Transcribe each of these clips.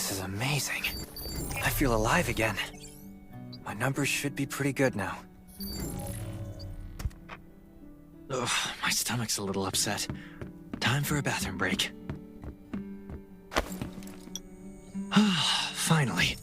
This is amazing. I feel alive again. My numbers should be pretty good now. Ugh, my stomach's a little upset. Time for a bathroom break. Finally.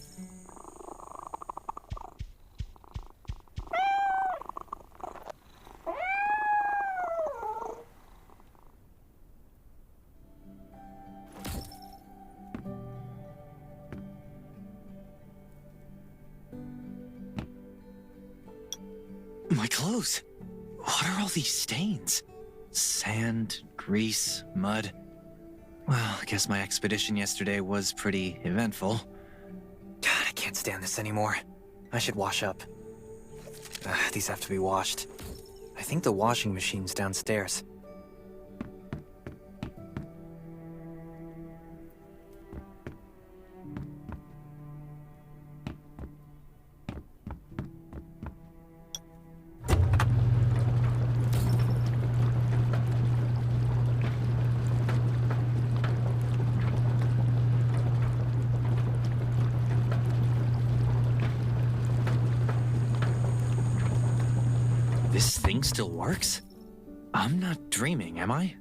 My clothes. What are all these stains? Sand, grease, mud. Well, I guess my expedition yesterday was pretty eventful. God, I can't stand this anymore. I should wash up. These have to be washed. I think the washing machine's downstairs. This thing still works? I'm not dreaming, am I?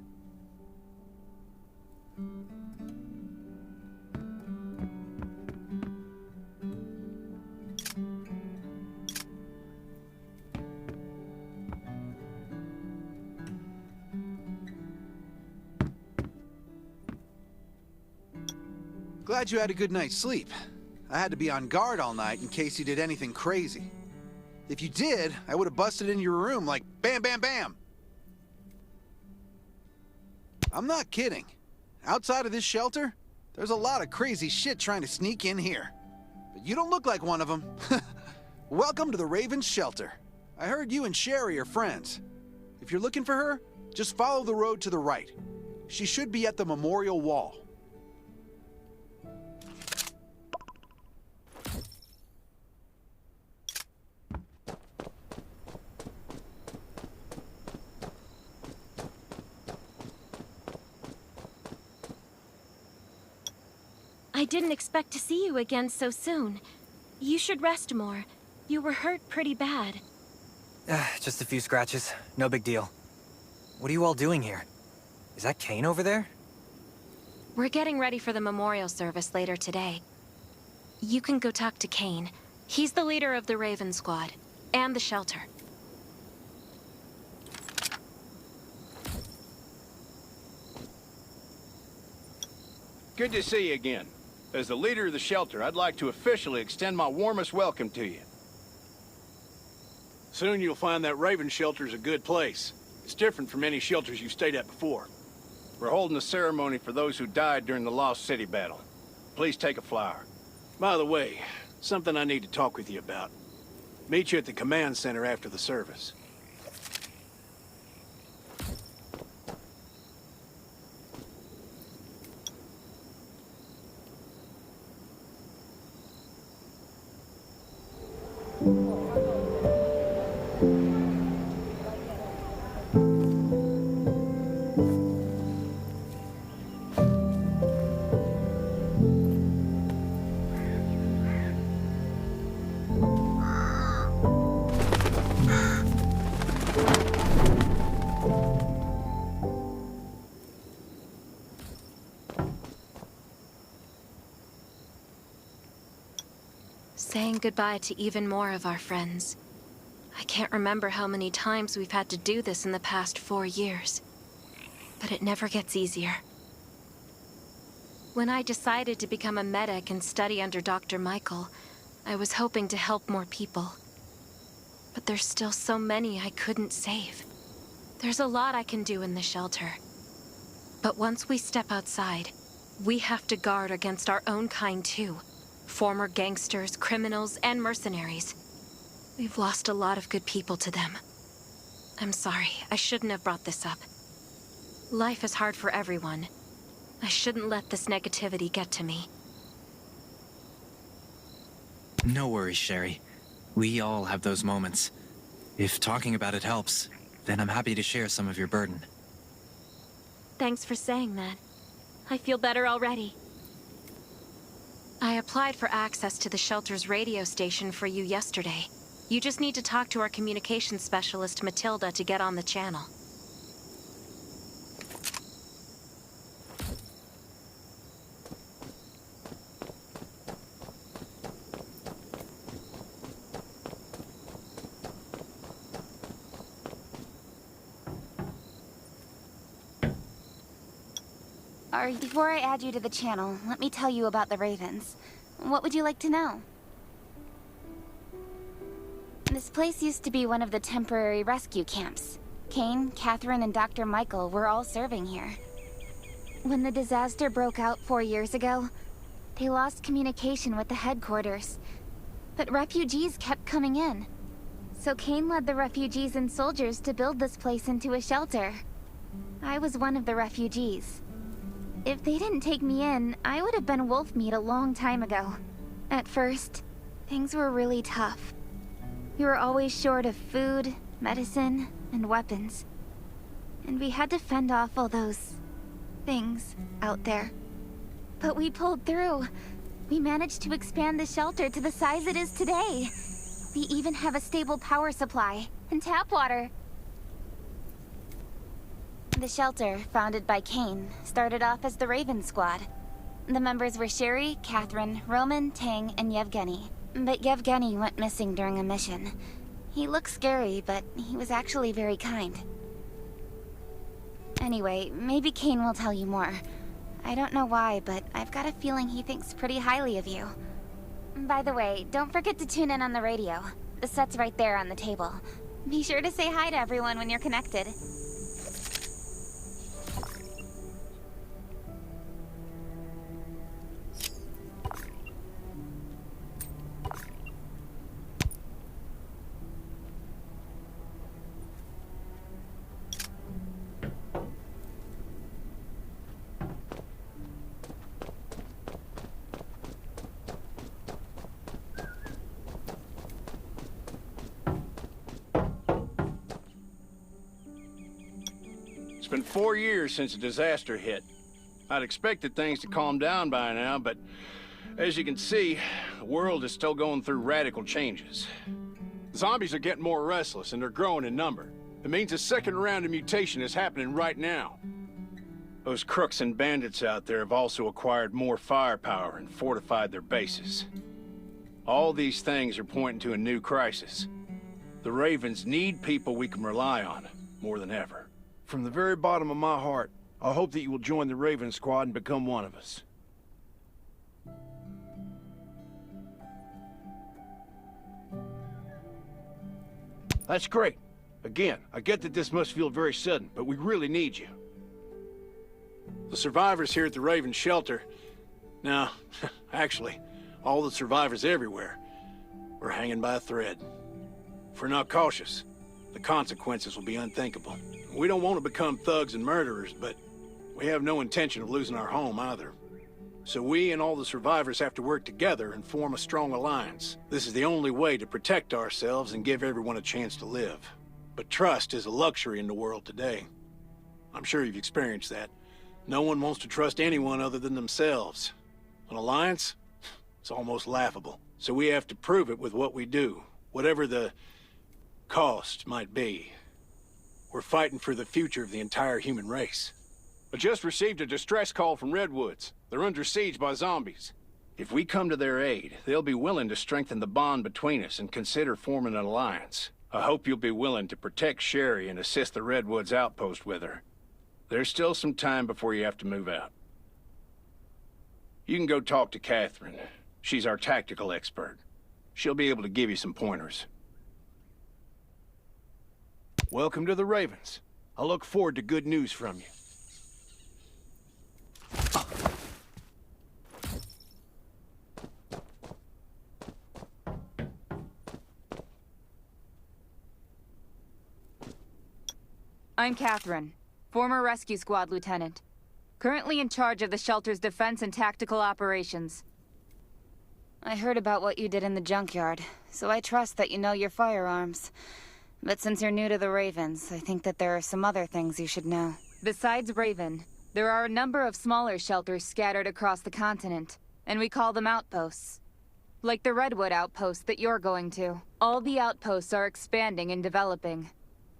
Glad you had a good night's sleep. I had to be on guard all night in case you did anything crazy. If you did, I would have busted into your room like bam, bam, bam. I'm not kidding. Outside of this shelter, there's a lot of crazy shit trying to sneak in here. But you don't look like one of them. Welcome to the Raven's shelter. I heard you and Sherry are friends. If you're looking for her, just follow the road to the right. She should be at the memorial wall. I didn't expect to see you again so soon. You should rest more. You were hurt pretty bad. Just a few scratches. No big deal. What are you all doing here? Is that Kane over there? We're getting ready for the memorial service later today. You can go talk to Kane. He's the leader of the Raven Squad, and the shelter. Good to see you again. As the leader of the shelter, I'd like to officially extend my warmest welcome to you. Soon you'll find that Raven shelter's a good place. It's different from any shelters you've stayed at before. We're holding a ceremony for those who died during the Lost City battle. Please take a flower. By the way, something I need to talk with you about. Meet you at the command center after the service. Saying goodbye to even more of our friends. I can't remember how many times we've had to do this in the past 4 years. But it never gets easier. When I decided to become a medic and study under Dr. Michael, I was hoping to help more people. But there's still so many I couldn't save. There's a lot I can do in the shelter. But once we step outside, we have to guard against our own kind too. Former gangsters, criminals, and mercenaries. We've lost a lot of good people to them. I'm sorry, I shouldn't have brought this up. Life is hard for everyone. I shouldn't let this negativity get to me. No worries, Sherry. We all have those moments. If talking about it helps, then I'm happy to share some of your burden. Thanks for saying that. I feel better already. I applied for access to the shelter's radio station for you yesterday. You just need to talk to our communications specialist, Matilda, to get on the channel. Before I add you to the channel, let me tell you about the Ravens. What would you like to know? This place used to be one of the temporary rescue camps. Kane, Catherine, and Dr. Michael were all serving here. When the disaster broke out 4 years ago, they lost communication with the headquarters. But refugees kept coming in. So Kane led the refugees and soldiers to build this place into a shelter. I was one of the refugees. If they didn't take me in, I would have been wolf meat a long time ago. At first, things were really tough. We were always short of food, medicine, and weapons. And we had to fend off all those things out there. But we pulled through. We managed to expand the shelter to the size it is today. We even have a stable power supply and tap water. The shelter, founded by Kane, started off as the Raven Squad. The members were Sherry, Catherine, Roman, Tang, and Yevgeny. But Yevgeny went missing during a mission. He looked scary, but he was actually very kind. Anyway, maybe Kane will tell you more. I don't know why, but I've got a feeling he thinks pretty highly of you. By the way, don't forget to tune in on the radio. The set's right there on the table. Be sure to say hi to everyone when you're connected. It's been 4 years since the disaster hit. I'd expected things to calm down by now, but as you can see, the world is still going through radical changes. Zombies are getting more restless and they're growing in number. It means a second round of mutation is happening right now. Those crooks and bandits out there have also acquired more firepower and fortified their bases. All these things are pointing to a new crisis. The Ravens need people we can rely on, more than ever. From the very bottom of my heart, I hope that you will join the Raven Squad and become one of us. That's great. Again, I get that this must feel very sudden, but we really need you. The survivors here at the Raven Shelter... No, actually, all the survivors everywhere, we're hanging by a thread. If we're not cautious, the consequences will be unthinkable. We don't want to become thugs and murderers, but we have no intention of losing our home either. So we and all the survivors have to work together and form a strong alliance. This is the only way to protect ourselves and give everyone a chance to live. But trust is a luxury in the world today. I'm sure you've experienced that. No one wants to trust anyone other than themselves. An alliance? It's almost laughable. So we have to prove it with what we do, whatever the cost might be. We're fighting for the future of the entire human race. I just received a distress call from Redwoods. They're under siege by zombies. If we come to their aid, they'll be willing to strengthen the bond between us and consider forming an alliance. I hope you'll be willing to protect Sherry and assist the Redwoods outpost with her. There's still some time before you have to move out. You can go talk to Catherine. She's our tactical expert. She'll be able to give you some pointers. Welcome to the Ravens. I look forward to good news from you. I'm Catherine, former Rescue Squad Lieutenant. Currently in charge of the shelter's defense and tactical operations. I heard about what you did in the junkyard, so I trust that you know your firearms. But since you're new to the Ravens, I think that there are some other things you should know. Besides Raven, there are a number of smaller shelters scattered across the continent, and we call them outposts. Like the Redwood outpost that you're going to. All the outposts are expanding and developing,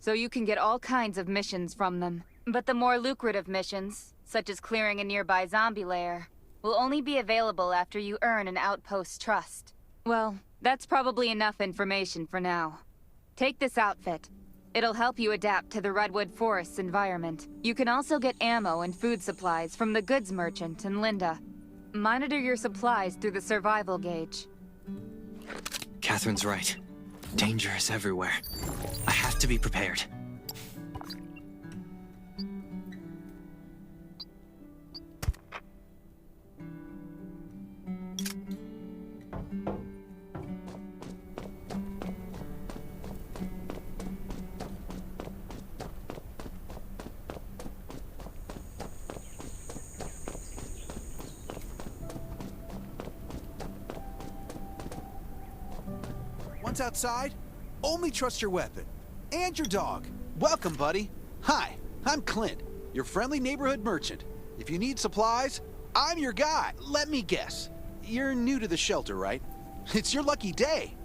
so you can get all kinds of missions from them. But the more lucrative missions, such as clearing a nearby zombie lair, will only be available after you earn an outpost's trust. Well, that's probably enough information for now. Take this outfit. It'll help you adapt to the Redwood Forest's environment. You can also get ammo and food supplies from the goods merchant and Linda. Monitor your supplies through the survival gauge. Catherine's right. Danger is everywhere. I have to be prepared. Once outside, only trust your weapon. And your dog. Welcome, buddy. Hi, I'm Clint, your friendly neighborhood merchant. If you need supplies, I'm your guy. Let me guess. You're new to the shelter, right? It's your lucky day.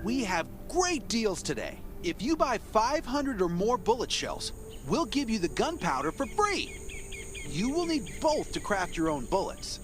We have great deals today. If you buy 500 or more bullet shells, we'll give you the gunpowder for free. You will need both to craft your own bullets.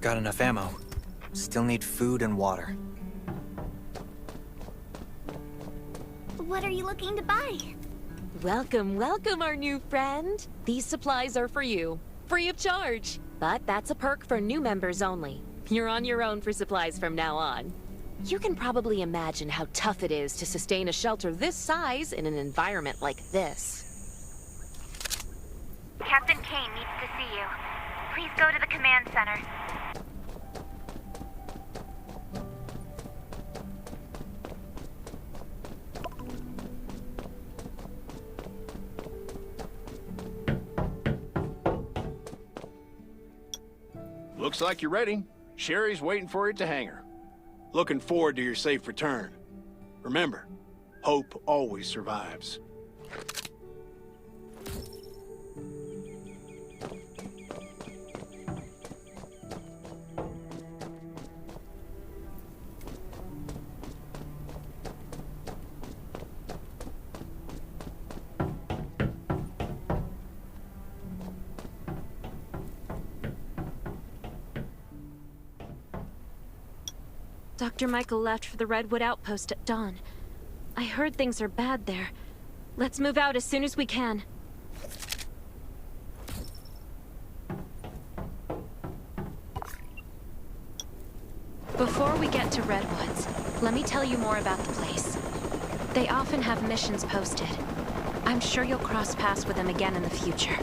Got enough ammo. Still need food and water. What are you looking to buy? Welcome, welcome, our new friend. These supplies are for you, free of charge. But that's a perk for new members only. You're on your own for supplies from now on. You can probably imagine how tough it is to sustain a shelter this size in an environment like this. Captain Kane needs to see you. Please go to the command center. Looks like you're ready. Sherry's waiting for you at the hangar. Looking forward to your safe return. Remember, hope always survives. Dr. Michael left for the Redwood Outpost at dawn. I heard things are bad there. Let's move out as soon as we can. Before we get to Redwoods, let me tell you more about the place. They often have missions posted. I'm sure you'll cross paths with them again in the future.